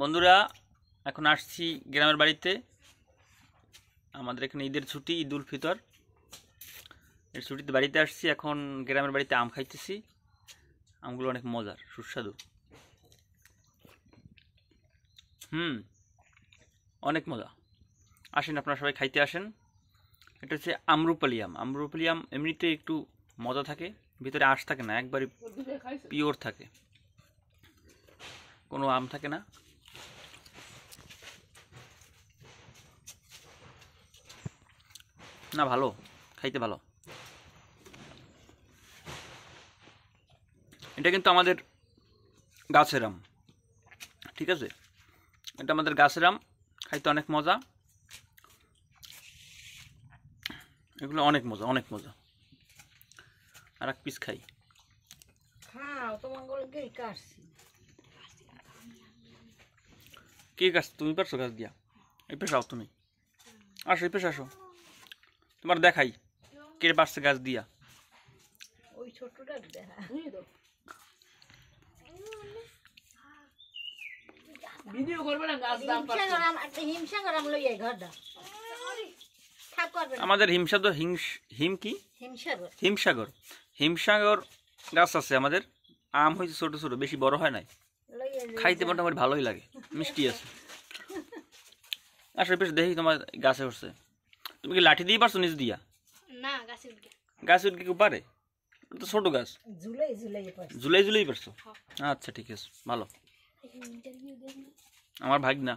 বন্ধুরা এখন আসছি গ্রামের বাড়িতে। আমাদের এখানে ঈদের ছুটি, ঈদ উল ফিতর এর ছুটিতে বাড়িতে আসছি। এখন গ্রামের বাড়িতে আম খাইতেছি। আমগুলো অনেক মজার, সুস্বাদু। অনেক মজা। আসেন, আপনারা সবাই খাইতে আসেন। এটা হচ্ছে আম্রপালি আম। আম্রপালি আম এমনিতে একটু মজা থাকে, ভিতরে আঁশ থাকে না, একবারে পিওর থাকে, কোনো আম থাকে না। না, ভালো, খাইতে ভালো। এটা কিন্তু আমাদের গাছের আম, ঠিক আছে? এটা আমাদের গাছের আম, খাইতে অনেক মজা। এগুলো অনেক মজা, অনেক মজা। আর এক পিস খাই। কে গাছ? তুমি পারছো গাছ দিয়া? এই পেশে আও, তুমি আসো, এই পেশে আসো, তোমার দেখাই কে পারছে গাছ দিয়া। ওই ছোটটা দেখা ভিডিও করবে না, গাছ দাম পাচ্ছে। হিমসাগর লইয়া ঘরটা আমাদের হিমসাগর, হিম কি হিমসাগর, হিমসাগর গাছ আছে আমাদের। আম হয়েছে ছোট ছোট, বেশি বড় হয় নাই, খাইতে মোটামুটি ভালোই লাগে, মিষ্টি আছে। আসলে বেশ দেখি তোমার গাছে উঠছে। তুমি কি লাঠি দিয়ে পারছো নিচ দিয়া? না, গাছ উঠে কেউ পারে? তো ছোট গাছ, ঝুলাই ঝুলাই পারছো। আচ্ছা, ঠিক আছে, ভালো। আমার ভাগ না।